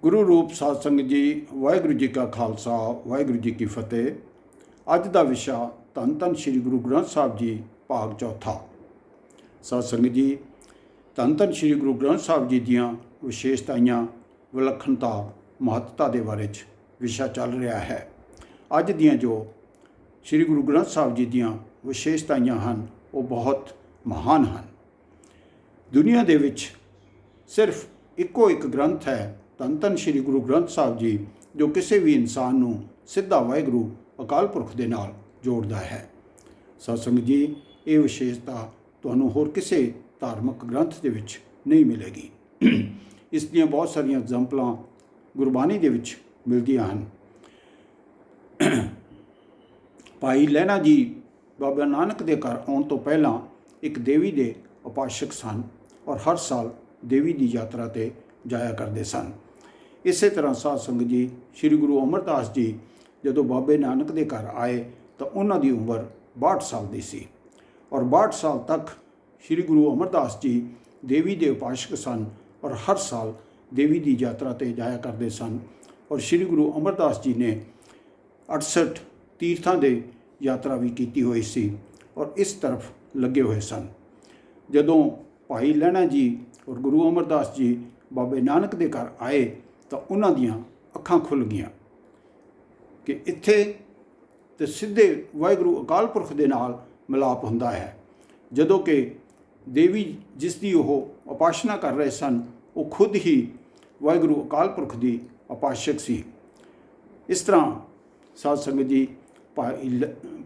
ਗੁਰੂ ਰੂਪ ਸਾਧ ਸੰਗਤ ਜੀ, ਵਾਹਿਗੁਰੂ ਜੀ ਕਾ ਖਾਲਸਾ, ਵਾਹਿਗੁਰੂ ਜੀ ਕੀ ਫਤਿਹ। ਅੱਜ ਦਾ ਵਿਸ਼ਾ ਧੰਨ ਧੰਨ ਸ੍ਰੀ ਗੁਰੂ ਗ੍ਰੰਥ ਸਾਹਿਬ ਜੀ ਭਾਗ ਚੌਥਾ। ਸਾਧ ਸੰਗਤ ਜੀ, ਧੰਨ ਧੰਨ ਸ੍ਰੀ ਗੁਰੂ ਗ੍ਰੰਥ ਸਾਹਿਬ ਜੀ ਦੀਆਂ ਵਿਸ਼ੇਸ਼ਤਾਵਾਂ, ਵਿਲੱਖਣਤਾ, ਮਹੱਤਤਾ ਦੇ ਬਾਰੇ 'ਚ ਵਿਸ਼ਾ ਚੱਲ ਰਿਹਾ ਹੈ। ਅੱਜ ਦੀਆਂ ਜੋ ਸ੍ਰੀ ਗੁਰੂ ਗ੍ਰੰਥ ਸਾਹਿਬ ਜੀ ਦੀਆਂ ਵਿਸ਼ੇਸ਼ਤਾਵਾਂ ਹਨ, ਉਹ ਬਹੁਤ ਮਹਾਨ ਹਨ। ਦੁਨੀਆ ਦੇ ਵਿੱਚ ਸਿਰਫ ਇੱਕੋ ਇੱਕ ਗ੍ਰੰਥ ਹੈ, ਧੰਨ ਧੰਨ ਸ੍ਰੀ ਗੁਰੂ ਗ੍ਰੰਥ ਸਾਹਿਬ ਜੀ, ਜੋ ਕਿਸੇ ਵੀ ਇਨਸਾਨ ਨੂੰ ਸਿੱਧਾ ਵਾਹਿਗੁਰੂ ਅਕਾਲ ਪੁਰਖ ਦੇ ਨਾਲ ਜੋੜਦਾ ਹੈ। ਸਾਧ ਸੰਗਤ ਜੀ, ਇਹ ਵਿਸ਼ੇਸ਼ਤਾ ਤੁਹਾਨੂੰ ਹੋਰ ਕਿਸੇ ਧਾਰਮਿਕ ਗ੍ਰੰਥ ਦੇ ਵਿੱਚ ਨਹੀਂ ਮਿਲੇਗੀ। ਇਸ ਦੀਆਂ ਬਹੁਤ ਸਾਰੀਆਂ ਐਗਜ਼ਾਮਪਲਾਂ ਗੁਰਬਾਣੀ ਦੇ ਵਿੱਚ ਮਿਲਦੀਆਂ ਹਨ। ਭਾਈ ਲਹਿਣਾ ਜੀ ਬਾਬਾ ਨਾਨਕ ਦੇ ਘਰ ਆਉਣ ਤੋਂ ਪਹਿਲਾਂ ਇੱਕ ਦੇਵੀ ਦੇ ਉਪਾਸ਼ਕ ਸਨ ਔਰ ਹਰ ਸਾਲ ਦੇਵੀ ਦੀ ਯਾਤਰਾ 'ਤੇ ਜਾਇਆ ਕਰਦੇ ਸਨ। ਇਸੇ ਤਰ੍ਹਾਂ ਸਾਧ ਸੰਗਤ ਜੀ, ਸ੍ਰੀ ਗੁਰੂ ਅਮਰਦਾਸ ਜੀ ਜਦੋਂ ਬਾਬੇ ਨਾਨਕ ਦੇ ਘਰ ਆਏ ਤਾਂ ਉਹਨਾਂ ਦੀ ਉਮਰ 62 ਸਾਲ ਦੀ ਸੀ ਔਰ 62 ਸਾਲ ਤੱਕ ਸ੍ਰੀ ਗੁਰੂ ਅਮਰਦਾਸ ਜੀ ਦੇਵੀ ਦੇ ਉਪਾਸ਼ਕ ਸਨ ਔਰ ਹਰ ਸਾਲ ਦੇਵੀ ਦੀ ਯਾਤਰਾ 'ਤੇ ਜਾਇਆ ਕਰਦੇ ਸਨ। ਔਰ ਸ੍ਰੀ ਗੁਰੂ ਅਮਰਦਾਸ ਜੀ ਨੇ 68 ਤੀਰਥਾਂ ਦੇ ਯਾਤਰਾ ਵੀ ਕੀਤੀ ਹੋਈ ਸੀ ਔਰ ਇਸ ਤਰਫ ਲੱਗੇ ਹੋਏ ਸਨ। ਜਦੋਂ ਭਾਈ ਲਹਿਣਾ ਜੀ ਔਰ ਗੁਰੂ ਅਮਰਦਾਸ ਜੀ ਬਾਬੇ ਨਾਨਕ ਦੇ ਘਰ ਆਏ ਤਾਂ ਉਹਨਾਂ ਦੀਆਂ ਅੱਖਾਂ ਖੁੱਲ੍ਹ ਗਈਆਂ ਕਿ ਇੱਥੇ ਤੇ ਸਿੱਧੇ ਵਾਹਿਗੁਰੂ ਅਕਾਲ ਪੁਰਖ ਦੇ ਨਾਲ ਮਿਲਾਪ ਹੁੰਦਾ ਹੈ, ਜਦੋਂ ਕਿ ਦੇਵੀ ਜਿਸ ਦੀ ਉਹ ਉਪਾਸਨਾ ਕਰ ਰਹੇ ਸਨ, ਉਹ ਖੁਦ ਹੀ ਵਾਹਿਗੁਰੂ ਅਕਾਲ ਪੁਰਖ ਦੀ ਉਪਾਸ਼ਕ ਸੀ। ਇਸ ਤਰ੍ਹਾਂ ਸਾਧ ਸੰਗਤ ਜੀ,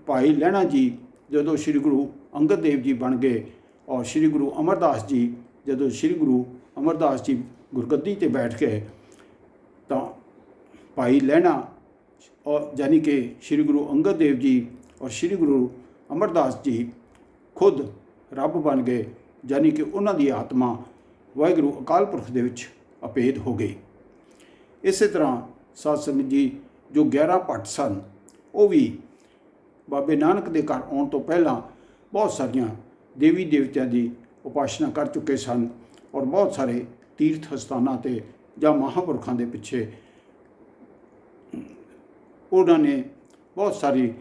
ਭਾਈ ਲਹਿਣਾ ਜੀ ਜਦੋਂ ਸ੍ਰੀ ਗੁਰੂ ਅੰਗਦ ਦੇਵ ਜੀ ਬਣ ਗਏ ਔਰ ਸ੍ਰੀ ਗੁਰੂ ਅਮਰਦਾਸ ਜੀ ਜਦੋਂ ਸ੍ਰੀ ਗੁਰੂ ਅਮਰਦਾਸ ਜੀ ਗੁਰਗੱਦੀ 'ਤੇ ਬੈਠ ਗਏ ਤਾਂ ਭਾਈ ਲਹਿਣਾ ਔਰ ਯਾਨੀ ਕਿ ਸ੍ਰੀ ਗੁਰੂ ਅੰਗਦ ਦੇਵ ਜੀ ਔਰ ਸ੍ਰੀ ਗੁਰੂ ਅਮਰਦਾਸ ਜੀ ਖੁਦ ਰੱਬ ਬਣ ਗਏ, ਯਾਨੀ ਕਿ ਉਹਨਾਂ ਦੀ ਆਤਮਾ ਵਾਹਿਗੁਰੂ ਅਕਾਲ ਪੁਰਖ ਦੇ ਵਿੱਚ ਅਭੇਦ ਹੋ ਗਈ। ਇਸੇ ਤਰ੍ਹਾਂ ਸਾਧ ਸੰਗਤ ਜੀ, ਜੋ 11 ਭੱਟ ਸਨ, ਉਹ ਵੀ ਬਾਬੇ ਨਾਨਕ ਦੇ ਘਰ ਆਉਣ ਤੋਂ ਪਹਿਲਾਂ ਬਹੁਤ ਸਾਰੀਆਂ ਦੇਵੀ ਦੇਵਤਿਆਂ ਦੀ ਉਪਾਸਨਾ ਕਰ ਚੁੱਕੇ ਸਨ ਔਰ ਬਹੁਤ ਸਾਰੇ ਤੀਰਥ ਸਥਾਨਾਂ 'ਤੇ ਜਾਂ ਮਹਾਂਪੁਰਖਾਂ ਦੇ ਪਿੱਛੇ ਉਹਨਾਂ ਨੇ ਬਹੁਤ ਸਾਰੀ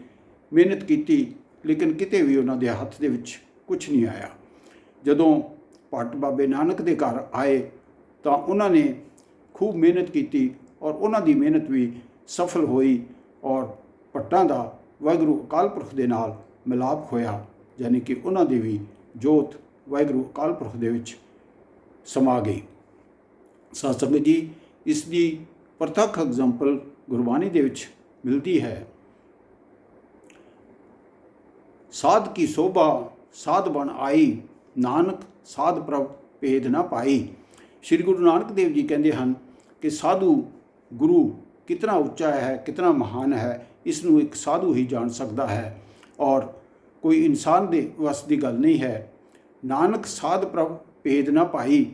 ਮਿਹਨਤ ਕੀਤੀ, ਲੇਕਿਨ ਕਿਤੇ ਵੀ ਉਹਨਾਂ ਦੇ ਹੱਥ ਦੇ ਵਿੱਚ ਕੁਝ ਨਹੀਂ ਆਇਆ। ਜਦੋਂ ਭੱਟ ਬਾਬੇ ਨਾਨਕ ਦੇ ਘਰ ਆਏ ਤਾਂ ਉਹਨਾਂ ਨੇ ਖੂਬ ਮਿਹਨਤ ਕੀਤੀ ਔਰ ਉਹਨਾਂ ਦੀ ਮਿਹਨਤ ਵੀ ਸਫਲ ਹੋਈ ਔਰ ਭੱਟਾਂ ਦਾ ਵਾਹਿਗੁਰੂ ਅਕਾਲ ਪੁਰਖ ਦੇ ਨਾਲ ਮਿਲਾਪ ਹੋਇਆ, ਯਾਨੀ ਕਿ ਉਹਨਾਂ ਦੀ ਵੀ ਜੋਤ ਵਾਹਿਗੁਰੂ ਅਕਾਲ ਪੁਰਖ ਦੇ ਵਿੱਚ ਸਮਾ ਗਈ। ਸਾਧ ਸੰਗਤ ਜੀ, ਇਸ ਦੀ ਪ੍ਰਤੱਖ ਐਗਜ਼ਾਮਪਲ ਗੁਰਬਾਣੀ ਦੇ ਵਿੱਚ ਮਿਲਦੀ ਹੈ। ਸਾਧ ਕੀ ਸੋਭਾ ਸਾਧ ਬਣ ਆਈ, ਨਾਨਕ ਸਾਧ ਪ੍ਰਭ ਭੇਦ ਨਾ ਪਾਈ। ਸ੍ਰੀ ਗੁਰੂ ਨਾਨਕ ਦੇਵ ਜੀ ਕਹਿੰਦੇ ਹਨ ਕਿ ਸਾਧੂ ਗੁਰੂ ਕਿਤਨਾ ਉੱਚਾ ਹੈ, ਕਿਤਨਾ ਮਹਾਨ ਹੈ, ਇਸ ਨੂੰ ਇੱਕ ਸਾਧੂ ਹੀ ਜਾਣ ਸਕਦਾ ਹੈ ਔਰ ਕੋਈ ਇਨਸਾਨ ਦੇ ਵੱਸ ਦੀ ਗੱਲ ਨਹੀਂ ਹੈ। ਨਾਨਕ ਸਾਧ ਪ੍ਰਭ ਭੇਦ ਨਾ ਪਾਈ।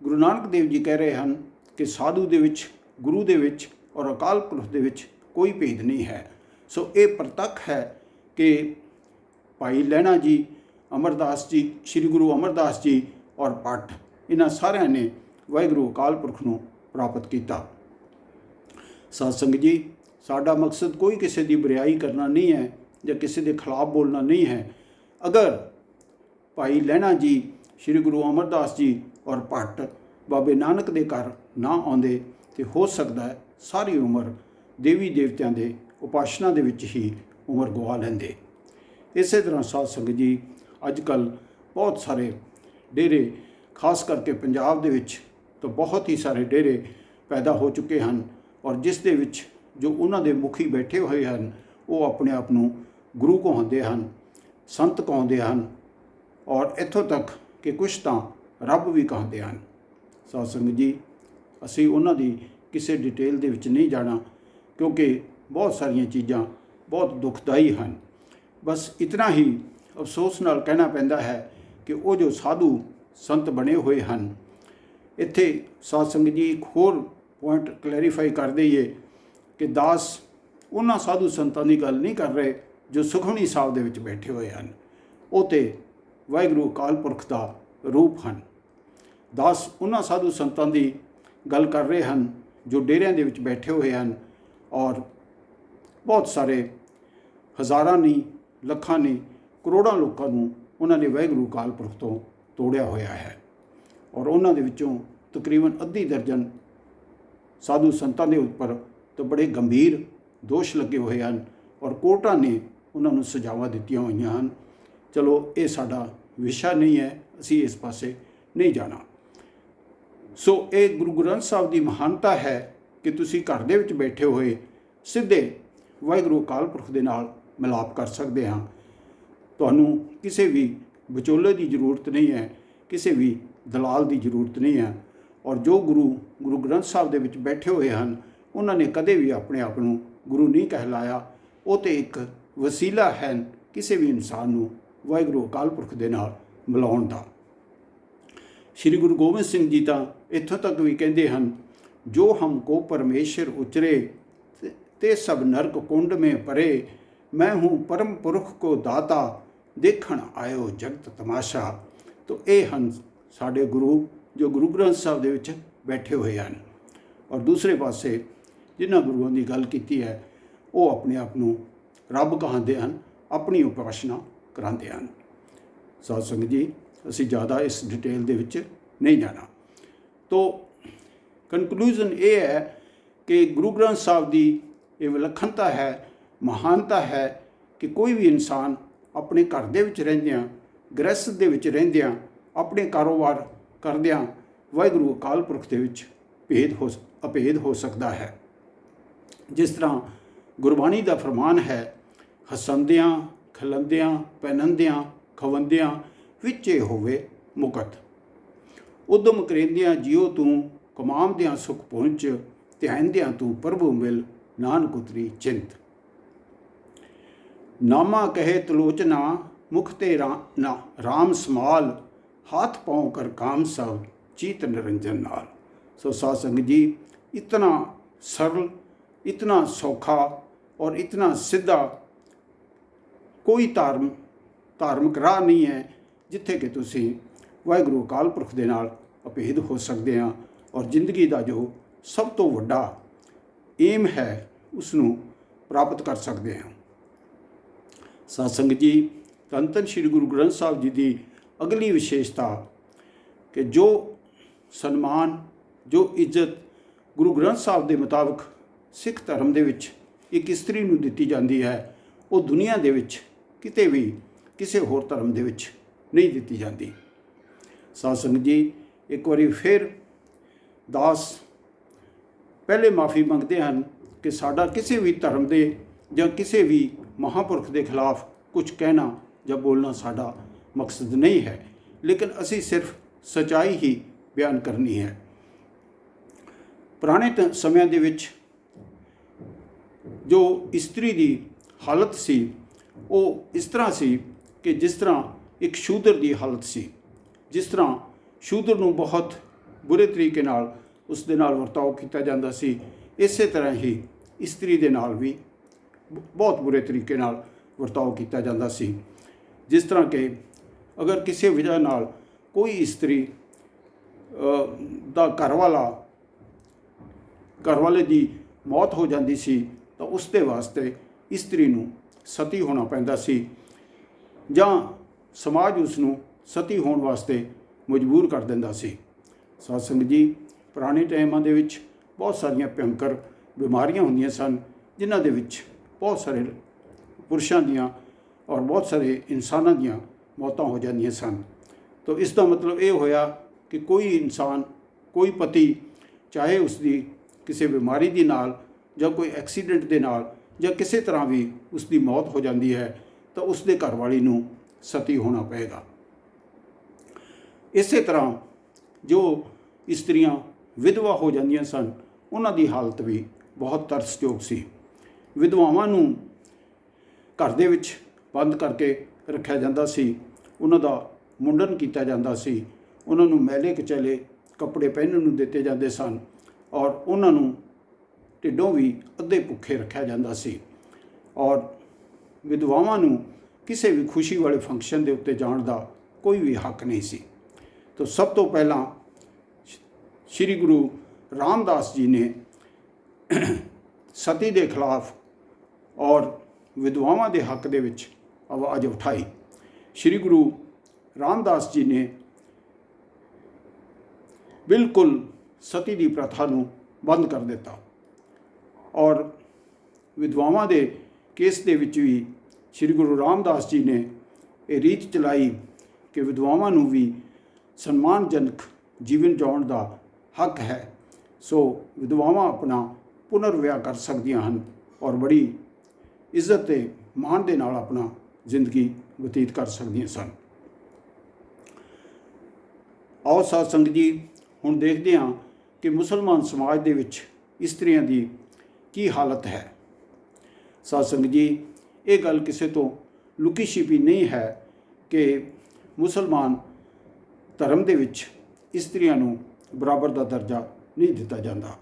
ਗੁਰੂ ਨਾਨਕ ਦੇਵ ਜੀ ਕਹਿ ਰਹੇ ਹਨ ਕਿ ਸਾਧੂ ਦੇ ਵਿੱਚ, ਗੁਰੂ ਦੇ ਵਿੱਚ ਔਰ ਅਕਾਲ ਪੁਰਖ ਦੇ ਵਿੱਚ ਕੋਈ ਭੇਦ ਨਹੀਂ ਹੈ। ਸੋ ਇਹ ਪ੍ਰਤੱਖ ਹੈ ਕਿ ਭਾਈ ਲਹਿਣਾ ਜੀ, ਅਮਰਦਾਸ ਜੀ, ਸ੍ਰੀ ਗੁਰੂ ਅਮਰਦਾਸ ਜੀ ਔਰ ਭੱਟ, ਇਹਨਾਂ ਸਾਰਿਆਂ ਨੇ ਵਾਹਿਗੁਰੂ ਅਕਾਲ ਪੁਰਖ ਨੂੰ ਪ੍ਰਾਪਤ ਕੀਤਾ। ਸਾਧ ਸੰਗਤ ਜੀ, ਸਾਡਾ ਮਕਸਦ ਕੋਈ ਕਿਸੇ ਦੀ ਬੁਰਾਈ ਕਰਨਾ ਨਹੀਂ ਹੈ ਜਾਂ ਕਿਸੇ ਦੇ ਖਿਲਾਫ ਬੋਲਣਾ ਨਹੀਂ ਹੈ। ਅਗਰ ਭਾਈ ਲਹਿਣਾ ਜੀ, ਸ੍ਰੀ ਗੁਰੂ ਅਮਰਦਾਸ ਜੀ ਔਰ ਭੱਟ ਬਾਬੇ ਨਾਨਕ ਦੇ ਘਰ ਨਾ ਆਉਂਦੇ ਤੇ ਹੋ ਸਕਦਾ ਹੈ ਸਾਰੀ ਉਮਰ ਦੇਵੀ ਦੇਵਤਿਆਂ ਦੇ ਉਪਾਸਨਾ ਦੇ ਵਿੱਚ ਹੀ ਉਮਰ ਗਵਾ ਲੈਂਦੇ। ਇਸੇ ਤਰ੍ਹਾਂ ਸਾਧ ਸੰਗਤ ਜੀ, ਅੱਜ ਕੱਲ੍ਹ ਬਹੁਤ ਸਾਰੇ ਡੇਰੇ, ਖਾਸ ਕਰਕੇ ਪੰਜਾਬ ਦੇ ਵਿੱਚ ਤਾਂ ਬਹੁਤ ਹੀ ਸਾਰੇ ਡੇਰੇ ਪੈਦਾ ਹੋ ਚੁੱਕੇ ਹਨ ਔਰ ਜਿਸ ਦੇ ਵਿੱਚ ਜੋ ਉਹਨਾਂ ਦੇ ਮੁਖੀ ਬੈਠੇ ਹੋਏ ਹਨ, ਉਹ ਆਪਣੇ ਆਪ ਨੂੰ ਗੁਰੂ ਕਹਾਉਂਦੇ ਹਨ, ਸੰਤ ਕਹਾਉਂਦੇ ਹਨ ਔਰ ਇੱਥੋਂ ਤੱਕ ਕਿ ਕੁਛ ਤਾਂ ਰੱਬ ਵੀ ਕਹਾਉਂਦੇ ਹਨ। ਸਾਧ ਸੰਗਤ ਜੀ, ਅਸੀਂ ਉਹਨਾਂ ਦੀ ਕਿਸੇ ਡਿਟੇਲ ਦੇ ਵਿੱਚ ਨਹੀਂ ਜਾਣਾ, ਕਿਉਂਕਿ ਬਹੁਤ ਸਾਰੀਆਂ ਚੀਜ਼ਾਂ ਬਹੁਤ ਦੁਖਦਾਈ ਹਨ। ਬਸ ਇਤਨਾ ਹੀ ਅਫਸੋਸ ਨਾਲ ਕਹਿਣਾ ਪੈਂਦਾ ਹੈ ਕਿ ਉਹ ਜੋ ਸਾਧੂ ਸੰਤ ਬਣੇ ਹੋਏ ਹਨ, ਇੱਥੇ ਸਾਧ ਸੰਗਤ ਜੀ ਇੱਕ ਹੋਰ ਪੁਆਇੰਟ ਕਲੈਰੀਫਾਈ ਕਰ ਦਈਏ ਕਿ ਦਾਸ ਉਹਨਾਂ ਸਾਧੂ ਸੰਤਾਂ ਦੀ ਗੱਲ ਨਹੀਂ ਕਰ ਰਹੇ ਜੋ ਸੁਖਮਨੀ ਸਾਹਿਬ ਦੇ ਵਿੱਚ ਬੈਠੇ ਹੋਏ ਹਨ। ਉਹ ਤਾਂ ਵਾਹਿਗੁਰੂ ਅਕਾਲ ਪੁਰਖ ਦਾ ਰੂਪ ਹਨ। ਦਾਸ ਉਹਨਾਂ ਸਾਧੂ ਸੰਤਾਂ ਦੀ ਗੱਲ ਕਰ ਰਹੇ ਹਨ ਜੋ ਡੇਰਿਆਂ ਦੇ ਵਿੱਚ ਬੈਠੇ ਹੋਏ ਹਨ, ਔਰ ਬਹੁਤ ਸਾਰੇ ਹਜ਼ਾਰਾਂ ਨਹੀਂ, ਲੱਖਾਂ ਨਹੀਂ, ਕਰੋੜਾਂ ਲੋਕਾਂ ਨੂੰ ਉਹਨਾਂ ਨੇ ਵਾਹਿਗੁਰੂ ਅਕਾਲ ਪੁਰਖ ਤੋਂ ਤੋੜਿਆ ਹੋਇਆ ਹੈ। ਔਰ ਉਹਨਾਂ ਦੇ ਵਿੱਚੋਂ ਤਕਰੀਬਨ ਅੱਧੀ ਦਰਜਨ ਸਾਧੂ ਸੰਤਾਂ ਦੇ ਉੱਪਰ ਤਾਂ ਬੜੇ ਗੰਭੀਰ ਦੋਸ਼ ਲੱਗੇ ਹੋਏ ਹਨ, ਔਰ ਕੋਰਟਾਂ ਨੇ ਉਹਨਾਂ ਨੂੰ ਸਜ਼ਾਵਾਂ ਦਿੱਤੀਆਂ ਹੋਈਆਂ ਹਨ। ਚਲੋ ਇਹ ਸਾਡਾ ਵਿਸ਼ਾ ਨਹੀਂ ਹੈ, ਅਸੀਂ ਇਸ ਪਾਸੇ ਨਹੀਂ ਜਾਣਾ। ਸੋ ਇਹ ਗੁਰੂ ਗ੍ਰੰਥ ਸਾਹਿਬ ਦੀ ਮਹਾਨਤਾ ਹੈ ਕਿ ਤੁਸੀਂ ਘਰ ਦੇ ਵਿੱਚ ਬੈਠੇ ਹੋਏ ਸਿੱਧੇ ਵਾਹਿਗੁਰੂ ਅਕਾਲ ਪੁਰਖ ਦੇ ਨਾਲ ਮਿਲਾਪ ਕਰ ਸਕਦੇ ਹਾਂ। ਤੁਹਾਨੂੰ ਕਿਸੇ ਵੀ ਵਿਚੋਲੇ ਦੀ ਜ਼ਰੂਰਤ ਨਹੀਂ ਹੈ, ਕਿਸੇ ਵੀ ਦਲਾਲ ਦੀ ਜ਼ਰੂਰਤ ਨਹੀਂ ਹੈ। ਔਰ ਜੋ ਗੁਰੂ ਗ੍ਰੰਥ ਸਾਹਿਬ ਦੇ ਵਿੱਚ ਬੈਠੇ ਹੋਏ ਹਨ, ਉਹਨਾਂ ਨੇ ਕਦੇ ਵੀ ਆਪਣੇ ਆਪ ਨੂੰ ਗੁਰੂ ਨਹੀਂ ਕਹਿਲਾਇਆ। ਉਹ ਤਾਂ ਇੱਕ ਵਸੀਲਾ ਹੈ ਕਿਸੇ ਵੀ ਇਨਸਾਨ ਨੂੰ ਵਾਹਿਗੁਰੂ ਅਕਾਲ ਪੁਰਖ ਦੇ ਨਾਲ ਮਿਲਾਉਣ ਦਾ। ਸ਼੍ਰੀ ਗੁਰੂ ਗੋਬਿੰਦ ਸਿੰਘ ਜੀ ਤਾਂ ਇੱਥੋਂ ਤੱਕ ਵੀ ਕਹਿੰਦੇ ਹਨ, ਜੋ ਹਮਕੋ ਪਰਮੇਸ਼ਰ ਉਚਰੇ ਤੇ ਸਭ ਨਰਕ ਕੁੰਡ ਮੇਂ ਪਰੇ, ਮੈਂ ਹੂੰ ਪਰਮ ਪੁਰਖ ਕੋ ਦਾਤਾ, ਦੇਖਣ ਆਇਓ ਜਗਤ ਤਮਾਸ਼ਾ। ਤੋ ਇਹ ਹਨ ਸਾਡੇ ਗੁਰੂ ਜੋ ਗੁਰੂ ਗ੍ਰੰਥ ਸਾਹਿਬ ਦੇ ਵਿੱਚ ਬੈਠੇ ਹੋਏ ਹਨ। ਔਰ ਦੂਸਰੇ ਪਾਸੇ ਜਿਨ੍ਹਾਂ ਗੁਰੂਆਂ ਦੀ ਗੱਲ ਕੀਤੀ ਹੈ, ਉਹ ਆਪਣੇ ਆਪ ਨੂੰ ਰੱਬ ਕਹਾਉਂਦੇ ਹਨ, ਆਪਣੀ ਉਪਾਸਨਾ ਕਰਾਉਂਦੇ ਹਨ। ਸਾਧ ਸੰਗਤ ਜੀ, ਅਸੀਂ ਜ਼ਿਆਦਾ ਇਸ ਡਿਟੇਲ ਦੇ ਵਿੱਚ ਨਹੀਂ ਜਾਣਾ। ਤੋ ਕਨਕਲੂਜ਼ਨ ਇਹ ਹੈ ਕਿ ਗੁਰੂ ਗ੍ਰੰਥ ਸਾਹਿਬ ਦੀ ਇਹ ਵਿਲੱਖਣਤਾ ਹੈ, ਮਹਾਨਤਾ ਹੈ ਕਿ ਕੋਈ ਵੀ ਇਨਸਾਨ ਆਪਣੇ ਘਰ ਦੇ ਵਿੱਚ ਰਹਿੰਦਿਆਂ, ਗ੍ਰਹਿਸਥ ਦੇ ਵਿੱਚ ਰਹਿੰਦਿਆਂ, ਆਪਣੇ ਕਾਰੋਬਾਰ ਕਰਦਿਆਂ ਵਾਹਿਗੁਰੂ ਅਕਾਲ ਪੁਰਖ ਦੇ ਵਿੱਚ ਅਭੇਦ ਹੋ ਸਕਦਾ ਹੈ। ਜਿਸ ਤਰ੍ਹਾਂ ਗੁਰਬਾਣੀ ਦਾ ਫਰਮਾਨ ਹੈ, ਹਸੰਦਿਆਂ ਖਲੰਦਿਆਂ ਪਹਿਨੰਦਿਆਂ ਖਵੰਦਿਆਂ ਵਿੱਚੇ ਹੋਵੇ ਮੁਕਤ, ਉਦਮ ਕਰੇਂਦਿਆਂ ਜਿਉ ਤੂੰ ਕਮਾਉਂਦਿਆਂ ਸੁਖ ਪਹੁੰਚ, ਧਿਆਨਦਿਆਂ ਤੂੰ ਪ੍ਰਭੂ ਮਿਲ ਨਾਨਕ ਉਤਰੀ ਚਿੰਤ। ਨਾਮਾ ਕਹੇ ਤਲੋਚਨਾ ਮੁਖ ਤੇ ਰਾਮ ਸਮਾਲ, हाथ पाँव कर काम सब चीत निरंजन नाल। सो साध संगत जी, इतना सरल, इतना सौखा और इतना सीधा कोई धार्मिक राह नहीं है जिथे कि तुसी वाहिगुरू अकाल पुरख दे नाल अभेद हो सकते हैं और जिंदगी का जो सब तो वड्डा एम है उसनू प्राप्त कर सकते हैं। साध संगत जी, धन धन श्री गुरु ग्रंथ साहिब जी की अगली विशेषता कि जो सन्मान, जो इज्जत गुरु ग्रंथ साहिब के मुताबिक सिख धर्म दे विच एक इस्त्री नूं दित्ती जाती है, वो दुनिया दे विच किते भी किसी होर धर्म दे विच नहीं दित्ती जाती। साध संगत जी, एक बारी फिर दास पहले माफ़ी मंगते हैं कि साडा किसी भी धर्म के या किसी भी महापुरख के खिलाफ कुछ कहना या बोलना साडा मकसद नहीं है, लेकिन असी सिर्फ सच्चाई ही बयान करनी है। पुराने समय दे विच जो इस्त्री की हालत सी वो इस तरह सी कि जिस तरह एक शूदर की हालत सी। जिस तरह शूदर नूं बहुत बुरे तरीके नाल उस दे नाल वर्ताव किया जाता सी, इस तरह ही इस्त्री दे नाल भी बहुत बुरे तरीके नाल वर्ताव किया जाता सी। जिस तरह के अगर किसी वजह नाल कोई इस्त्री दा घर वाले की मौत हो जाती सी तो उसके वास्ते इस्त्री नूं सती होना पैंदा सी, जां समाज उसनूं सती होने वास्ते मजबूर कर दिंदा सी। साध संगत जी, पुराने टाइमां दे विच बहुत सारियां भयंकर बीमारियां हुंदियां सन, जिन्हां दे विच बहुत सारे पुरुषां दियां और बहुत सारे इंसानां दियां मौतां हो जांदियां सन। तो इसका मतलब ये होया कि कोई इंसान, कोई पति, चाहे उसकी किसी बीमारी के नाल या कोई एक्सीडेंट के नाल या किसी तरह भी उसकी मौत हो जाती है तो उसके घरवाली नूं सती होना पएगा। इस तरह जो इस्त्रियां विधवा हो जांदियां सन, उन्हां दी हालत भी बहुत तरसयोग सी। विधवावां नूं घर दे विच बंद करके रखा जाता सी, उन्हां दा मुंडन किया जाता सी, उन्हां नूं मैले कचैले कपड़े पहनण नूं दिते जाते सन और उन्हां नूं ढिड्डों भी अद्धे भुखे रखा जाता सी। और विधवावां नूं किसी भी खुशी वाले फंक्शन के उत्ते जाण दा कोई भी हक नहीं सी। तो सब तो पहला श्री गुरु रामदास जी ने ਸਤੀ ਦੇ ਖਿਲਾਫ ਔਰ ਵਿਧਵਾਵਾਂ ਦੇ ਹੱਕ ਦੇ ਵਿੱਚ ਆਵਾਜ਼ ਉਠਾਈ। ਸ੍ਰੀ ਗੁਰੂ ਰਾਮਦਾਸ ਜੀ ਨੇ ਬਿਲਕੁਲ ਸਤੀ ਦੀ ਪ੍ਰਥਾ ਨੂੰ ਬੰਦ ਕਰ ਦਿੱਤਾ ਔਰ ਵਿਧਵਾਵਾਂ ਦੇ ਕੇਸ ਦੇ ਵਿੱਚ ਵੀ ਸ੍ਰੀ ਗੁਰੂ ਰਾਮਦਾਸ ਜੀ ਨੇ ਇਹ ਰੀਤ ਚਲਾਈ ਕਿ ਵਿਧਵਾਵਾਂ ਨੂੰ ਵੀ ਸਨਮਾਨਜਨਕ ਜੀਵਨ ਜਿਉਣ ਦਾ ਹੱਕ ਹੈ। ਸੋ ਵਿਧਵਾਵਾਂ ਆਪਣਾ ਪੁਨਰ ਵਿਆਹ ਕਰ ਸਕਦੀਆਂ ਹਨ ਔਰ ਬੜੀ ਇੱਜ਼ਤ ਤੇ ਮਾਣ ਦੇ ਨਾਲ ਆਪਣਾ ਜ਼ਿੰਦਗੀ ਬਤੀਤ ਕਰ ਸਕਦੀਆਂ ਸਨ। ਆਓ ਸਾਧ ਸੰਗਤ ਜੀ ਹੁਣ ਦੇਖਦੇ ਹਾਂ ਕਿ ਮੁਸਲਮਾਨ ਸਮਾਜ ਦੇ ਵਿੱਚ ਇਸਤਰੀਆਂ ਦੀ ਕੀ ਹਾਲਤ ਹੈ। ਸਾਧ ਸੰਗਤ ਜੀ, ਇਹ ਗੱਲ ਕਿਸੇ ਤੋਂ ਲੁਕੀ ਛਿਪੀ ਨਹੀਂ ਹੈ ਕਿ ਮੁਸਲਮਾਨ ਧਰਮ ਦੇ ਵਿੱਚ ਇਸਤਰੀਆਂ ਨੂੰ ਬਰਾਬਰ ਦਾ ਦਰਜਾ ਨਹੀਂ ਦਿੱਤਾ ਜਾਂਦਾ।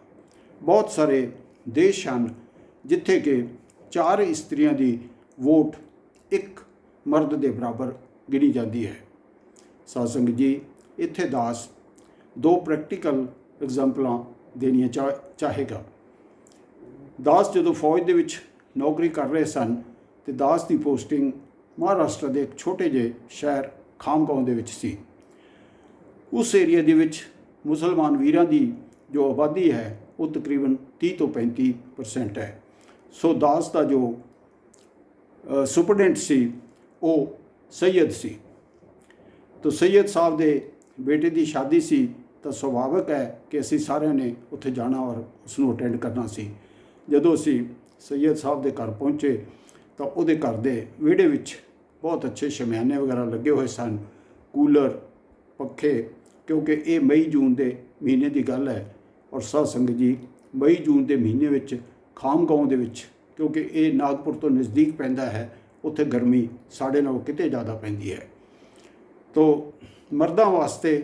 ਬਹੁਤ ਸਾਰੇ ਦੇਸ਼ ਹਨ ਜਿੱਥੇ ਕਿ 4 ਇਸਤਰੀਆਂ ਦੀ ਵੋਟ ਇੱਕ ਮਰਦ ਦੇ ਬਰਾਬਰ ਗਿਣੀ ਜਾਂਦੀ ਹੈ। ਸਾਧ ਸੰਗਤ ਜੀ, ਇੱਥੇ ਦਾਸ 2 ਪ੍ਰੈਕਟੀਕਲ ਐਗਜ਼ਾਮਪਲਾਂ ਦੇਣੀਆਂ ਚਾਹੇਗਾ। ਦਾਸ ਜਦੋਂ ਫੌਜ ਦੇ ਵਿੱਚ ਨੌਕਰੀ ਕਰ ਰਹੇ ਸਨ ਤੇ ਦਾਸ ਦੀ ਪੋਸਟਿੰਗ ਮਹਾਰਾਸ਼ਟਰ ਦੇ ਇੱਕ ਛੋਟੇ ਜਿਹੇ ਸ਼ਹਿਰ ਖਾਮਗਾਉਂ ਦੇ ਵਿੱਚ ਸੀ। ਉਸ ਏਰੀਆ ਦੇ ਵਿੱਚ ਮੁਸਲਮਾਨ ਵੀਰਾਂ ਦੀ ਜੋ ਆਬਾਦੀ ਹੈ ਉਹ ਤਕਰੀਬਨ 30 ਤੋਂ 35% ਹੈ। ਸੋ ਦਾਸ ਦਾ ਜੋ ਸੁਪਰਡੈਂਟ ਸੀ ਉਹ ਸੈਯਦ ਸੀ। ਤਾਂ ਸੈਯਦ ਸਾਹਿਬ ਦੇ ਬੇਟੇ ਦੀ ਸ਼ਾਦੀ ਸੀ ਤਾਂ ਸੁਭਾਵਿਕ ਹੈ ਕਿ ਅਸੀਂ ਸਾਰਿਆਂ ਨੇ ਉੱਥੇ ਜਾਣਾ ਔਰ ਉਸ ਨੂੰ ਅਟੈਂਡ ਕਰਨਾ ਸੀ। ਜਦੋਂ ਅਸੀਂ ਸੈਯਦ ਸਾਹਿਬ ਦੇ ਘਰ ਪਹੁੰਚੇ ਤਾਂ ਉਹਦੇ ਘਰ ਦੇ ਵਿਹੜੇ ਵਿੱਚ ਬਹੁਤ ਅੱਛੇ ਸ਼ਮਿਆਨੇ ਵਗੈਰਾ ਲੱਗੇ ਹੋਏ ਸਨ, ਕੂਲਰ, ਪੱਖੇ, ਕਿਉਂਕਿ ਇਹ ਮਈ ਜੂਨ ਦੇ ਮਹੀਨੇ ਦੀ ਗੱਲ ਹੈ। ਔਰ ਸਾਧ ਸੰਗਤ ਜੀ, ਮਈ ਜੂਨ ਦੇ ਮਹੀਨੇ ਵਿੱਚ ਖਾਮਗਾਉਂ ਦੇ ਵਿੱਚ, ਕਿਉਂਕਿ ਇਹ ਨਾਗਪੁਰ ਤੋਂ ਨਜ਼ਦੀਕ ਪੈਂਦਾ ਹੈ, ਉੱਥੇ ਗਰਮੀ ਸਾਡੇ ਨਾਲੋਂ ਕਿਤੇ ਜ਼ਿਆਦਾ ਪੈਂਦੀ ਹੈ। ਤੋ ਮਰਦਾਂ ਵਾਸਤੇ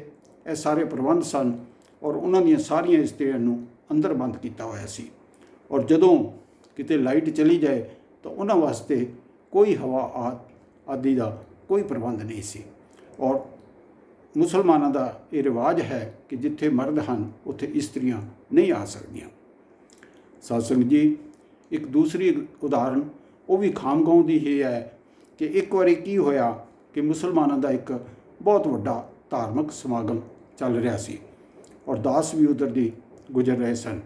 ਇਹ ਸਾਰੇ ਪ੍ਰਬੰਧ ਸਨ ਔਰ ਉਹਨਾਂ ਦੀਆਂ ਸਾਰੀਆਂ ਇਸਤਰੀਆਂ ਨੂੰ ਅੰਦਰ ਬੰਦ ਕੀਤਾ ਹੋਇਆ ਸੀ। ਔਰ ਜਦੋਂ ਕਿਤੇ ਲਾਈਟ ਚਲੀ ਜਾਏ ਤਾਂ ਉਹਨਾਂ ਵਾਸਤੇ ਕੋਈ ਹਵਾ ਆਦਿ ਦਾ ਕੋਈ ਪ੍ਰਬੰਧ ਨਹੀਂ ਸੀ। ਔਰ ਮੁਸਲਮਾਨਾਂ ਦਾ ਇਹ ਰਿਵਾਜ ਹੈ ਕਿ ਜਿੱਥੇ ਮਰਦ ਹਨ ਉੱਥੇ ਇਸਤਰੀਆਂ ਨਹੀਂ ਆ ਸਕਦੀਆਂ। ਸਾਧ ਸੰਗਤ ਜੀ, ਇੱਕ ਦੂਸਰੀ ਉਦਾਹਰਨ ਉਹ ਵੀ ਖਾਮਗਾਉਂ ਦੀ ਹੀ ਹੈ ਕਿ ਇੱਕ ਵਾਰੀ ਕੀ ਹੋਇਆ ਕਿ ਮੁਸਲਮਾਨਾਂ ਦਾ ਇੱਕ ਬਹੁਤ ਵੱਡਾ ਧਾਰਮਿਕ ਸਮਾਗਮ ਚੱਲ ਰਿਹਾ ਸੀ ਔਰ ਦਾਸ ਵੀ ਉਧਰ ਦੀ ਗੁਜ਼ਰ ਰਹੇ ਸਨ।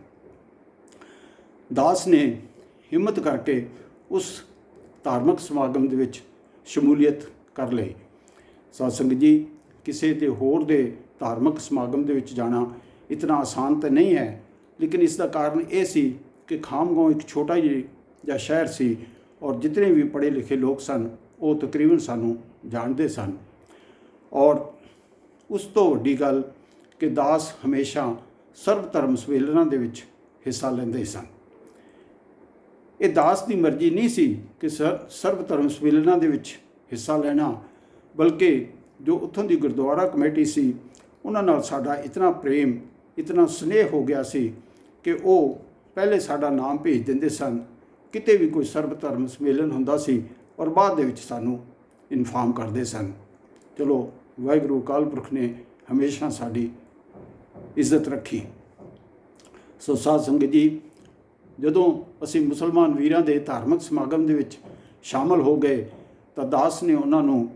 ਦਾਸ ਨੇ ਹਿੰਮਤ ਕਰਕੇ ਉਸ ਧਾਰਮਿਕ ਸਮਾਗਮ ਦੇ ਵਿੱਚ ਸ਼ਮੂਲੀਅਤ ਕਰ ਲਈ। ਸਾਧ ਸੰਗਤ ਜੀ, ਕਿਸੇ ਤੇ ਹੋਰ ਦੇ ਧਾਰਮਿਕ ਸਮਾਗਮ ਦੇ ਵਿੱਚ ਜਾਣਾ ਇਤਨਾ ਆਸਾਨ ਤਾਂ ਨਹੀਂ ਹੈ, ਲੇਕਿਨ ਇਸ ਦਾ ਕਾਰਨ ਇਹ ਸੀ ਕਿ ਖਾਮਗਾਉਂ ਇੱਕ ਛੋਟਾ ਜਿਹਾ ਸ਼ਹਿਰ ਸੀ ਔਰ ਜਿਤਨੇ ਵੀ ਪੜ੍ਹੇ ਲਿਖੇ ਲੋਕ ਸਨ ਉਹ ਤਕਰੀਬਨ ਸਾਨੂੰ ਜਾਣਦੇ ਸਨ। ਔਰ ਉਸ ਤੋਂ ਵੱਡੀ ਗੱਲ ਕਿ ਦਾਸ ਹਮੇਸ਼ਾ ਸਰਬ ਧਰਮ ਸੰਮੇਲਨਾਂ ਦੇ ਵਿੱਚ ਹਿੱਸਾ ਲੈਂਦੇ ਸਨ। ਇਹ ਦਾਸ ਦੀ ਮਰਜ਼ੀ ਨਹੀਂ ਸੀ ਕਿ ਸਰਬ ਧਰਮ ਸੰਮੇਲਨਾਂ ਦੇ ਵਿੱਚ ਹਿੱਸਾ ਲੈਣਾ, ਬਲਕਿ ਜੋ ਉੱਥੋਂ ਦੀ ਗੁਰਦੁਆਰਾ ਕਮੇਟੀ ਸੀ ਉਹਨਾਂ ਨਾਲ ਸਾਡਾ ਇਤਨਾ ਪ੍ਰੇਮ, ਇਤਨਾ ਸਨੇਹ ਹੋ ਗਿਆ ਸੀ ਕਿ ਉਹ ਪਹਿਲੇ ਸਾਡਾ ਨਾਮ ਭੇਜ ਦਿੰਦੇ ਸਨ ਕਿਤੇ ਵੀ ਕੋਈ ਸਰਬ ਧਰਮ ਸੰਮੇਲਨ ਹੁੰਦਾ ਸੀ ਔਰ ਬਾਅਦ ਦੇ ਵਿੱਚ ਸਾਨੂੰ ਇਨਫਾਰਮ ਕਰਦੇ ਸਨ। ਚਲੋ, ਵਾਹਿਗੁਰੂ ਅਕਾਲ ਪੁਰਖ ਨੇ ਹਮੇਸ਼ਾ ਸਾਡੀ ਇੱਜ਼ਤ ਰੱਖੀ। ਸੋ ਸਾਧ ਸੰਗਤ ਜੀ, ਜਦੋਂ ਅਸੀਂ ਮੁਸਲਮਾਨ ਵੀਰਾਂ ਦੇ ਧਾਰਮਿਕ ਸਮਾਗਮ ਦੇ ਵਿੱਚ ਸ਼ਾਮਲ ਹੋ ਗਏ ਤਾਂ ਦਾਸ ਨੇ ਉਹਨਾਂ ਨੂੰ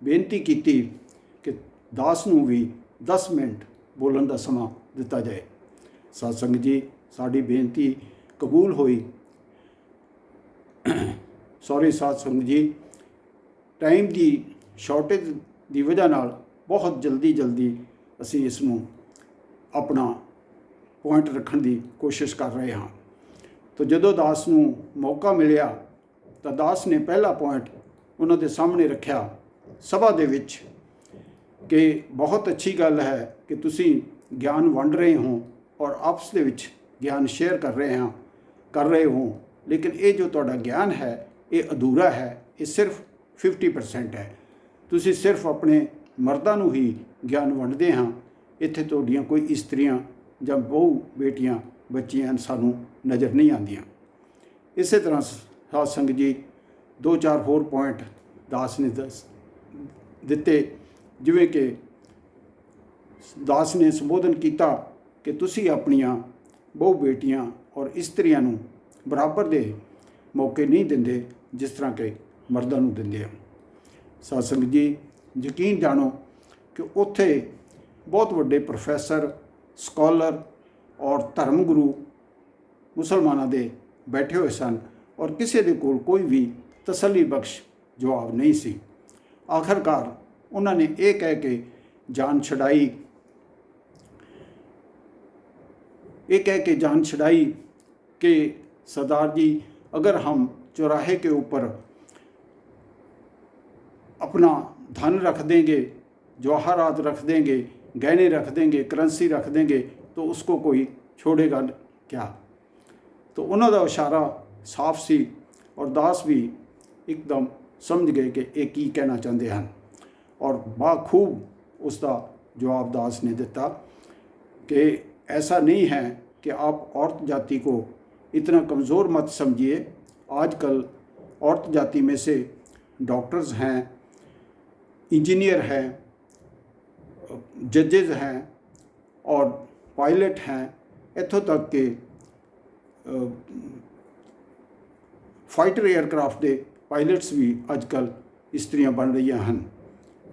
ਬੇਨਤੀ ਕੀਤੀ ਕਿ ਦਾਸ ਨੂੰ ਵੀ 10 ਮਿੰਟ ਬੋਲਣ ਦਾ ਸਮਾਂ ਦਿੱਤਾ ਜਾਏ। ਸਾਧ ਸੰਗਤ ਜੀ, ਸਾਡੀ ਬੇਨਤੀ ਕਬੂਲ ਹੋਈ। ਸਾਧ ਸੰਗਤ ਜੀ, ਟਾਈਮ ਦੀ ਸ਼ਾਰਟੇਜ ਦੀ ਵਜ੍ਹਾ ਨਾਲ ਬਹੁਤ ਜਲਦੀ ਅਸੀਂ ਇਸ ਨੂੰ ਆਪਣਾ ਪੁਆਇੰਟ ਰੱਖਣ ਦੀ ਕੋਸ਼ਿਸ਼ ਕਰ ਰਹੇ ਹਾਂ। ਤਾਂ ਜਦੋਂ ਦਾਸ ਨੂੰ ਮੌਕਾ ਮਿਲਿਆ ਤਾਂ ਦਾਸ ਨੇ ਪਹਿਲਾ ਪੁਆਇੰਟ ਉਹਨਾਂ ਦੇ ਸਾਹਮਣੇ ਰੱਖਿਆ ਸਭਾ ਦੇ ਵਿੱਚ ਕਿ ਬਹੁਤ ਅੱਛੀ ਗੱਲ ਹੈ ਕਿ ਤੁਸੀਂ ਗਿਆਨ ਵੰਡ ਰਹੇ ਹੋ ਔਰ ਆਪਸ ਦੇ ਵਿੱਚ ਗਿਆਨ ਸ਼ੇਅਰ ਕਰ ਰਹੇ ਹੋ, ਲੇਕਿਨ ਇਹ ਜੋ ਤੁਹਾਡਾ ਗਿਆਨ ਹੈ ਇਹ ਅਧੂਰਾ ਹੈ, ਇਹ ਸਿਰਫ 50% ਹੈ। ਤੁਸੀਂ ਸਿਰਫ ਆਪਣੇ ਮਰਦਾਂ ਨੂੰ ਹੀ ਗਿਆਨ ਵੰਡਦੇ ਹਾਂ, ਇੱਥੇ ਤੁਹਾਡੀਆਂ ਕੋਈ ਇਸਤਰੀਆਂ ਜਾਂ ਬਹੂ ਬੇਟੀਆਂ ਬੱਚੀਆਂ ਸਾਨੂੰ ਨਜ਼ਰ ਨਹੀਂ ਆਉਂਦੀਆਂ। ਇਸੇ ਤਰ੍ਹਾਂ ਸਾਧ ਸੰਗਤ ਜੀ 2-4 ਹੋਰ ਪੁਆਇੰਟ ਦਾਸ ਨੇ ਦਿੱਤੇ, ਜਿਵੇਂ ਕਿ ਦਾਸ ਨੇ ਸੰਬੋਧਨ ਕੀਤਾ ਕਿ ਤੁਸੀਂ ਆਪਣੀਆਂ ਬਹੁ ਬੇਟੀਆਂ ਔਰ ਇਸਤਰੀਆਂ ਨੂੰ ਬਰਾਬਰ ਦੇ ਮੌਕੇ ਨਹੀਂ ਦਿੰਦੇ ਜਿਸ ਤਰ੍ਹਾਂ ਕਿ ਮਰਦਾਂ ਨੂੰ ਦਿੰਦੇ ਆ। ਸਾਧ ਸੰਗਤ ਜੀ, ਯਕੀਨ ਜਾਣੋ ਕਿ ਉੱਥੇ ਬਹੁਤ ਵੱਡੇ ਪ੍ਰੋਫੈਸਰ, ਸਕਾਲਰ ਔਰ ਧਰਮ ਗੁਰੂ ਮੁਸਲਮਾਨਾਂ ਦੇ ਬੈਠੇ ਹੋਏ ਸਨ ਔਰ ਕਿਸੇ ਦੇ ਕੋਲ ਕੋਈ ਵੀ ਤਸੱਲੀ ਬਖਸ਼ ਜਵਾਬ ਨਹੀਂ ਸੀ। ਆਖਰਕਾਰ ਉਹਨਾਂ ਨੇ ਇਹ ਕਹਿ ਕੇ ਜਾਨ ਛਡਾਈ कि सरदार जी, अगर हम चौराहे के ऊपर अपना धन रख देंगे, जवाहरात रख देंगे, गहने रख देंगे, करेंसी रख देंगे तो उसको कोई छोड़ेगा क्या। तो उन्हों का इशारा साफ सी और दास भी एकदम समझ गए कि ये की कहना चाहते हैं और बाखूब उसका जवाब दास ने दिता कि ऐसा नहीं है कि आप औरत जाति को इतना कमज़ोर मत समझिए। आजकल औरत जाति में से डॉक्टर्स हैं, इंजीनियर हैं, जजेज हैं और पायलट हैं, इत्थों तक के फाइटर एयरक्राफ्ट के पायलट्स भी अजकल इस्त्रियां बन रही हैं।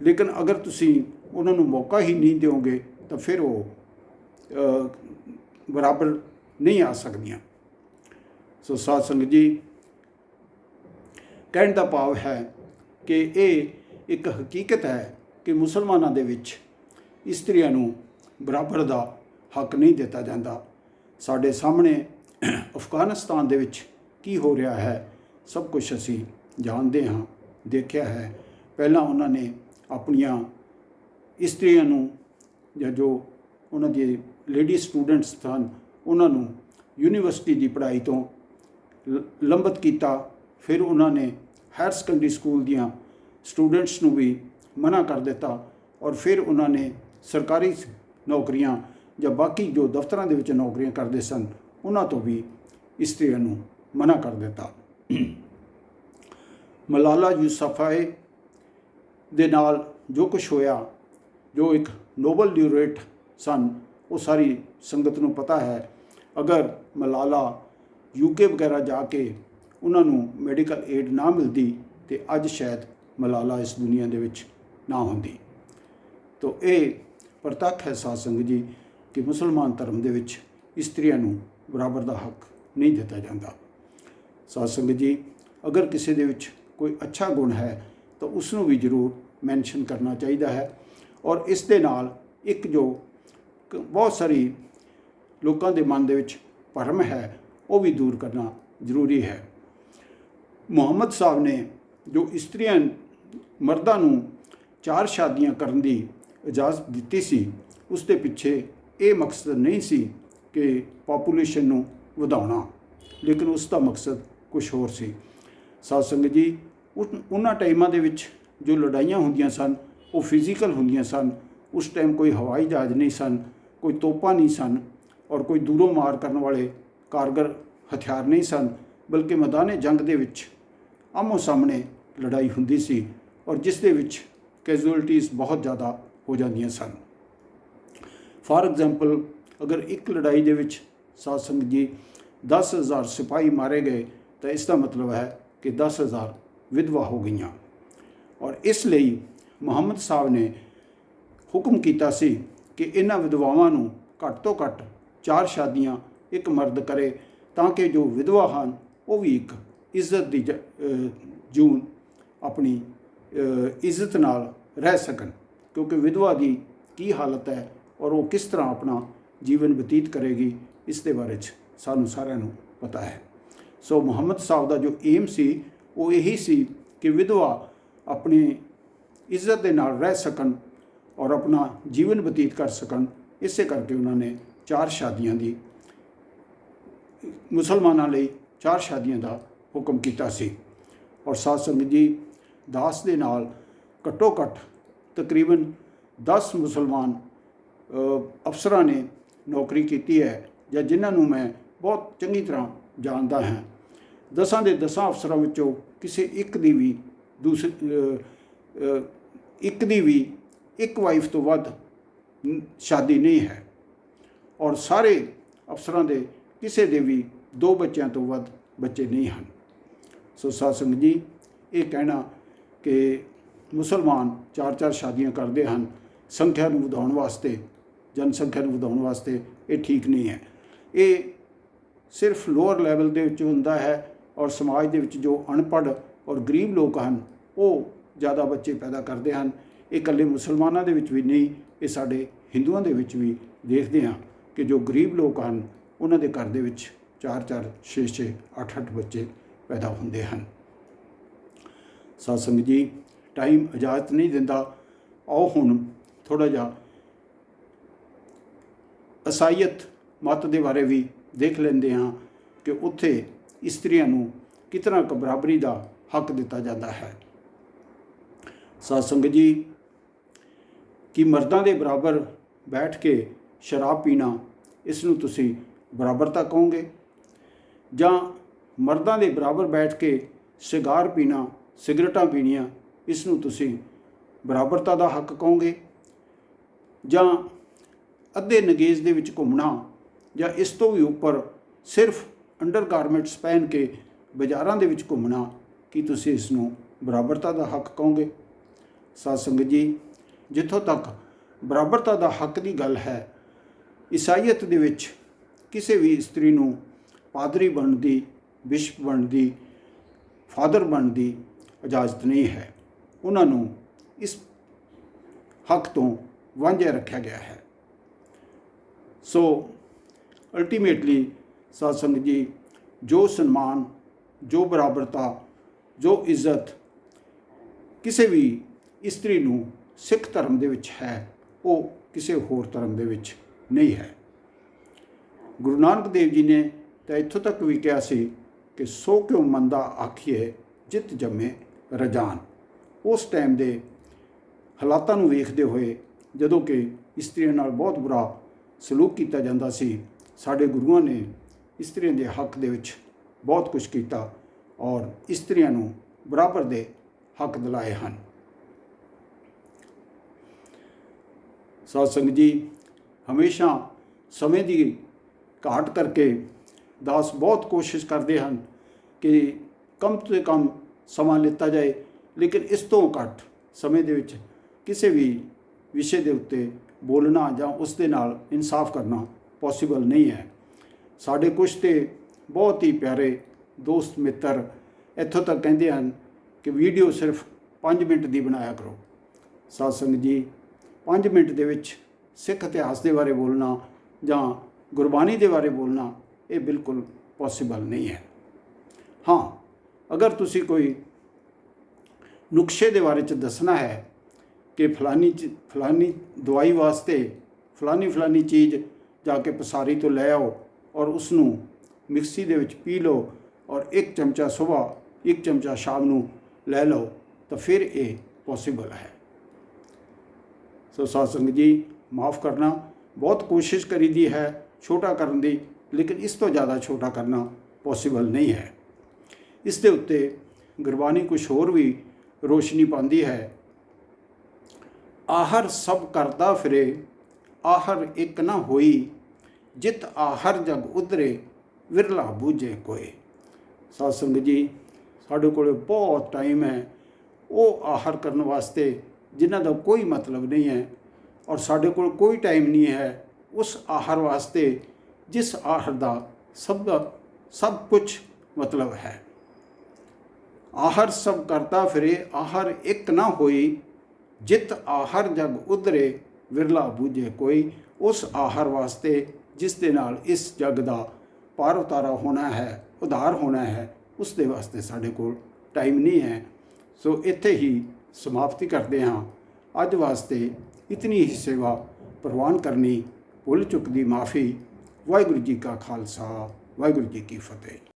लेकिन अगर तुसी उन्होंने मौका ही नहीं दोगे तो फिर वो बराबर नहीं आ सकदियां। सो साध संगत जी, कहने का भाव है कि ये एक हकीकत है कि मुसलमानों दे विच इस्त्रियां नूं बराबर दा हक नहीं दिता जाता। साडे सामने अफगानिस्तान दे विच की हो रहा है सब कुछ असी जानते हाँ, देखा है। पहला उन्होंने अपनियां इस्त्रियां नूं या जो उन्हां दी लेडी स्टूडेंट्स सन उन्होंने यूनीवर्सिटी की पढ़ाई तो लंबित किया। फिर उन्होंने हायर सेकेंडरी स्कूल दियां स्टूडेंट्स नूं भी मना कर दिता और फिर उन्होंने सरकारी नौकरियां या बाकी जो दफ्तरां दे विच नौकरियां करते सन उन्हां तो भी इस्त्रियां नूं मना कर दिता। मलाला यूसुफज़ई दे नाल जो कुछ होया, जो एक नोबल ल्यूरेट सन, वो सारी संगत नूं पता है। अगर मलाला यूके वगैरह जाके उन्होंने मैडिकल एड ना मिलती तो अज शायद मलाला इस दुनिया दे विच ना होंदी। तो ये प्रतक्ष है साध संगत जी कि मुसलमान धर्म दे विच इस्त्रियां नूं बराबर दा हक नहीं दिता जाता। साध संगत जी, अगर किसी दे विच कोई अच्छा गुण है तो उसनूं भी जरूर मैंशन करना चाहिए है और इस दे नाल एक जो बहुत सारी लोगों के मन दे विच भरम है वो भी दूर करना जरूरी है। मुहम्मद साहब ने जो इस्त्रियां मर्दां नूं 4 शादियां करन दी इजाज़त दिती सी, उस दे पिछे ये मकसद नहीं सी कि पॉपूलेशन नूं वधाउणा, लेकिन उसका मकसद कुछ होर सी। साध संगत जी, उन्हां टाइमां दे विच जो लड़ाइयां हुंदियां सन वो फिजिकल हुंदियां सन। उस टाइम कोई हवाई जहाज़ नहीं सन, कोई तोपां नहीं सन और कोई दूरों मार करने वाले कारगर हथियार नहीं सन, बल्कि मैदान जंग दे विच आमो सामने लड़ाई हुंदी सी और जिस दे विच कैजुअलिटीज़ बहुत ज़्यादा हो जांदियां सन। फॉर एग्जाम्पल, अगर एक लड़ाई दे विच साध संगत जी 10,000 सिपाही मारे गए तो इसका मतलब है कि 10,000 विधवा हो गई। और इसलिए मुहम्मद साहब ने हुक्म किया सी कि इन्हां विधवावां नूं घट तो घट 4 शादियां एक मर्द करे ताकि जो विधवा हैं वो भी एक इज्जत की जून अपनी इज्जत नाल रह सकन, क्योंकि विधवा की की हालत है और वो किस तरह अपना जीवन बतीत करेगी इस दे बारे सानू सारिਆਂ ਨੂੰ पता है। सो मुहम्मद साहब का जो एम सी वो यही सी कि विधवा अपनी इज्जत के नाल रह सकन और अपना जीवन बतीत कर सकन। इस करके उन्होंने 4 शादियां दी मुसलमानों लिए 4 शादियां का हुक्म किया सी। और साध संगत जी, दास दे नाल घट्टो घट तकरीबन 10 मुसलमान अफसरां ने नौकरी की है या जिन्होंने मैं बहुत चंगी तरह जानता है। 10 के 10 अफसरां विचों किसी एक दी भी एक वाइफ तो वध शादी नहीं है और सारे अफसरां दे किसी दे भी 2 ਬੱਚਿਆਂ ਤੋਂ ਵੱਧ ਬੱਚੇ ਨਹੀਂ ਹਨ। ਸੋ ਸਾਧ ਸੰਗਤ ਜੀ, ਇਹ ਕਹਿਣਾ ਕਿ ਮੁਸਲਮਾਨ 4-4 ਸ਼ਾਦੀਆਂ ਕਰਦੇ ਹਨ ਸੰਖਿਆ ਨੂੰ ਵਧਾਉਣ ਵਾਸਤੇ, ਜਨਸੰਖਿਆ ਨੂੰ ਵਧਾਉਣ ਵਾਸਤੇ, ਇਹ ਠੀਕ ਨਹੀਂ ਹੈ। ਇਹ ਸਿਰਫ ਲੋਅਰ ਲੈਵਲ ਦੇ ਵਿੱਚ ਹੁੰਦਾ ਹੈ, ਔਰ ਸਮਾਜ ਦੇ ਵਿੱਚ ਜੋ ਅਨਪੜ੍ਹ ਔਰ ਗਰੀਬ ਲੋਕ ਹਨ ਉਹ ਜ਼ਿਆਦਾ ਬੱਚੇ ਪੈਦਾ ਕਰਦੇ ਹਨ। ਇਹ ਇਕੱਲੇ ਮੁਸਲਮਾਨਾਂ ਦੇ ਵਿੱਚ ਵੀ ਨਹੀਂ, ਇਹ ਸਾਡੇ ਹਿੰਦੂਆਂ ਦੇ ਵਿੱਚ ਵੀ ਦੇਖਦੇ ਹਾਂ ਕਿ ਜੋ ਗਰੀਬ ਲੋਕ ਹਨ ਉਹਨਾਂ ਦੇ ਘਰ ਦੇ ਵਿੱਚ 4-4, 6-6, 8-8 ਬੱਚੇ ਪੈਦਾ ਹੁੰਦੇ ਹਨ। ਸਾਧ ਸੰਗਤ ਜੀ, ਟਾਈਮ ਇਜਾਜ਼ਤ ਨਹੀਂ ਦਿੰਦਾ। ਆਓ ਹੁਣ ਥੋੜ੍ਹਾ ਜਿਹਾ ਈਸਾਈਅਤ ਮਤ ਦੇ ਬਾਰੇ ਵੀ ਦੇਖ ਲੈਂਦੇ ਹਾਂ ਕਿ ਉੱਥੇ ਇਸਤਰੀਆਂ ਨੂੰ ਕਿਤਨਾ ਕੁ ਬਰਾਬਰੀ ਦਾ ਹੱਕ ਦਿੱਤਾ ਜਾਂਦਾ ਹੈ। ਸਾਧ ਸੰਗਤ ਜੀ, ਕਿ ਮਰਦਾਂ ਦੇ ਬਰਾਬਰ ਬੈਠ ਕੇ ਸ਼ਰਾਬ ਪੀਣਾ, ਇਸ ਨੂੰ ਤੁਸੀਂ ਬਰਾਬਰਤਾ ਕਹੋਗੇ? ਜਾਂ ਮਰਦਾਂ ਦੇ ਬਰਾਬਰ ਬੈਠ ਕੇ ਸਿਗਾਰ ਪੀਣਾ, ਸਿਗਰਟਾਂ ਪੀਣੀਆਂ, ਇਸ ਨੂੰ ਤੁਸੀਂ ਬਰਾਬਰਤਾ ਦਾ ਹੱਕ ਕਹੋਗੇ? ਜਾਂ ਅੱਧੇ ਨਗੇਜ਼ ਦੇ ਵਿੱਚ ਘੁੰਮਣਾ, ਜਾਂ ਇਸ ਤੋਂ ਵੀ ਉੱਪਰ ਸਿਰਫ ਅੰਡਰ ਗਾਰਮੈਂਟਸ ਪਹਿਨ ਕੇ ਬਾਜ਼ਾਰਾਂ ਦੇ ਵਿੱਚ ਘੁੰਮਣਾ, ਕੀ ਤੁਸੀਂ ਇਸ ਨੂੰ ਬਰਾਬਰਤਾ ਦਾ ਹੱਕ ਕਹੋਗੇ? ਸਾਧ ਸੰਗਤ ਜੀ, ਜਿੱਥੋਂ ਤੱਕ ਬਰਾਬਰਤਾ ਦਾ ਹੱਕ ਦੀ ਗੱਲ ਹੈ, ਈਸਾਈਅਤ ਦੇ ਵਿੱਚ ਕਿਸੇ ਵੀ ਇਸਤਰੀ ਨੂੰ ਪਾਦਰੀ ਬਣਨ ਦੀ, ਬਿਸ਼ਪ ਬਣਨ ਦੀ, ਫਾਦਰ ਬਣਨ ਦੀ ਇਜਾਜ਼ਤ ਨਹੀਂ ਹੈ। ਉਹਨਾਂ ਨੂੰ ਇਸ ਹੱਕ ਤੋਂ ਵਾਂਝਿਆ ਰੱਖਿਆ ਗਿਆ ਹੈ। ਸੋ ਅਲਟੀਮੇਟਲੀ ਸਾਧ ਸੰਗਤ ਜੀ, ਜੋ ਸਨਮਾਨ, ਜੋ ਬਰਾਬਰਤਾ, ਜੋ ਇੱਜ਼ਤ ਕਿਸੇ ਵੀ ਇਸਤਰੀ ਨੂੰ ਸਿੱਖ ਧਰਮ ਦੇ ਵਿੱਚ ਹੈ, ਉਹ ਕਿਸੇ ਹੋਰ ਧਰਮ ਦੇ ਵਿੱਚ ਨਹੀਂ ਹੈ। ਗੁਰੂ ਨਾਨਕ ਦੇਵ ਜੀ ਨੇ ਤਾਂ ਇੱਥੋਂ ਤੱਕ ਵੀ ਕਿਹਾ ਸੀ ਕਿ ਸੋ ਕਿਉ ਮੰਦਾ ਆਖੀਏ ਜਿਤ ਜੰਮੇ ਰਜਾਨ। ਉਸ ਟਾਈਮ ਦੇ ਹਾਲਾਤਾਂ ਨੂੰ ਵੇਖਦੇ ਹੋਏ, ਜਦੋਂ ਕਿ ਇਸਤਰੀਆਂ ਨਾਲ ਬਹੁਤ ਬੁਰਾ ਸਲੂਕ ਕੀਤਾ ਜਾਂਦਾ ਸੀ, ਸਾਡੇ ਗੁਰੂਆਂ ਨੇ ਇਸਤਰੀਆਂ ਦੇ ਹੱਕ ਦੇ ਵਿੱਚ ਬਹੁਤ ਕੁਝ ਕੀਤਾ ਔਰ ਇਸਤਰੀਆਂ ਨੂੰ ਬਰਾਬਰ ਦੇ ਹੱਕ ਦਿਲਾਏ ਹਨ। ਸਾਧ ਸੰਗਤ ਜੀ, ਹਮੇਸ਼ਾ ਸਮੇਂ ਦੀ ਘਾਟ ਕਰਕੇ ਦਾਸ ਬਹੁਤ ਕੋਸ਼ਿਸ਼ ਕਰਦੇ ਹਨ ਕਿ ਕਮ ਤੋਂ ਕਮ ਸਮਾਂ ਲਿੱਤਾ ਜਾਏ, ਲੇਕਿਨ ਇਸ ਤੋਂ ਘੱਟ ਸਮੇਂ ਦੇ ਵਿੱਚ ਕਿਸੇ ਵੀ ਵਿਸ਼ੇ ਦੇ ਉੱਤੇ ਬੋਲਣਾ ਜਾਂ ਉਸ ਦੇ ਨਾਲ ਇਨਸਾਫ ਕਰਨਾ ਪੋਸੀਬਲ ਨਹੀਂ ਹੈ। ਸਾਡੇ ਕੁਛ ਤੇ ਬਹੁਤ ਹੀ ਪਿਆਰੇ ਦੋਸਤ ਮਿੱਤਰ ਇੱਥੋਂ ਤੱਕ ਕਹਿੰਦੇ ਹਨ ਕਿ ਵੀਡੀਓ ਸਿਰਫ 5 ਮਿੰਟ ਦੀ ਬਣਾਇਆ ਕਰੋ। ਸਾਧ ਸੰਗਤ ਜੀ, 5 ਮਿੰਟ ਦੇ ਵਿੱਚ ਸਿੱਖ ਇਤਿਹਾਸ ਦੇ ਬਾਰੇ ਬੋਲਣਾ ਜਾਂ ਗੁਰਬਾਣੀ ਦੇ ਬਾਰੇ ਬੋਲਣਾ, ਇਹ ਬਿਲਕੁਲ ਪੋਸੀਬਲ ਨਹੀਂ ਹੈ। ਹਾਂ, ਅਗਰ ਤੁਸੀਂ ਕੋਈ ਨੁਕਸ਼ੇ ਦੇ ਬਾਰੇ 'ਚ ਦੱਸਣਾ ਹੈ ਕਿ ਫਲਾਨੀ ਦਵਾਈ ਵਾਸਤੇ ਫਲਾਨੀ ਚੀਜ਼ ਜਾ ਕੇ ਪਸਾਰੀ ਤੋਂ ਲੈ ਆਓ ਔਰ ਉਸ ਨੂੰ ਮਿਕਸੀ ਦੇ ਵਿੱਚ ਪੀ ਲਓ ਔਰ 1 ਚਮਚਾ ਸੁਬਾਹ 1 ਚਮਚਾ ਸ਼ਾਮ ਨੂੰ ਲੈ ਲਓ, ਤਾਂ ਫਿਰ ਇਹ ਪੋਸੀਬਲ ਹੈ। ਸੋ ਸਾਧ ਸੰਗਤ ਜੀ, ਮਾफ़ ਕਰਨਾ, ਬਹੁਤ ਕੋਸ਼ਿਸ਼ ਕਰੀਦੀ ਹੈ ਛੋਟਾ ਕਰਨ ਦੀ, ਲੇਕਿਨ ਇਸ ਤੋਂ ਜ਼ਿਆਦਾ ਛੋਟਾ ਕਰਨਾ ਪੋਸੀਬਲ ਨਹੀਂ ਹੈ। ਇਸ ਦੇ ਉੱਤੇ ਗੁਰਬਾਣੀ ਕੁਛ ਹੋਰ ਵੀ ਰੋਸ਼ਨੀ ਪਾਉਂਦੀ ਹੈ। ਆਹਰ ਸਭ ਕਰਦਾ ਫਿਰੇ, ਆਹਰ ਇੱਕ ਨਾ ਹੋਈ, ਜਿਤ ਆਹਰ ਜਗ ਉਧਰੇ, ਵਿਰਲਾ ਬੂਝੇ ਕੋਏ। ਸਾਧ ਸੰਗਤ ਜੀ, ਸਾਡੇ ਕੋਲ ਬਹੁਤ ਟਾਈਮ ਹੈ ਉਹ ਆਹਰ ਕਰਨ ਵਾਸਤੇ ਜਿਨ੍ਹਾਂ ਦਾ ਕੋਈ ਮਤਲਬ ਨਹੀਂ ਹੈ, ਔਰ ਸਾਡੇ ਕੋਲ ਕੋਈ ਟਾਈਮ ਨਹੀਂ ਹੈ ਉਸ ਆਹਰ ਵਾਸਤੇ ਜਿਸ ਆਹਰ ਦਾ ਸਭ ਕੁਝ ਮਤਲਬ ਹੈ। ਆਹਰ ਸਭ ਕਰਤਾ ਫਿਰੇ, ਆਹਰ ਇੱਕ ਨਾ ਹੋਈ, ਜਿਤ ਆਹਰ ਜਗ ਉਧਰੇ, ਵਿਰਲਾ ਬੂਝੇ ਕੋਈ। ਉਸ ਆਹਰ ਵਾਸਤੇ ਜਿਸ ਦੇ ਨਾਲ ਇਸ ਜਗ ਦਾ ਪਾਰ ਉਤਾਰਾ ਹੋਣਾ ਹੈ, ਉਧਾਰ ਹੋਣਾ ਹੈ, ਉਸ ਦੇ ਵਾਸਤੇ ਸਾਡੇ ਕੋਲ ਟਾਈਮ ਨਹੀਂ ਹੈ। ਸੋ ਇੱਥੇ ਹੀ ਸਮਾਪਤੀ ਕਰਦੇ ਹਾਂ। ਅੱਜ ਵਾਸਤੇ ਇਤਨੀ ਹੀ ਸੇਵਾ ਪ੍ਰਵਾਨ ਕਰਨੀ, ਭੁੱਲ ਚੁੱਕ ਦੀ ਮਾफ़ੀ। ਵਾਹਿਗੁਰੂ ਜੀ ਕਾ ਖਾਲਸਾ, ਵਾਹਿਗੁਰੂ ਜੀ ਕੀ ਫਤਿਹ।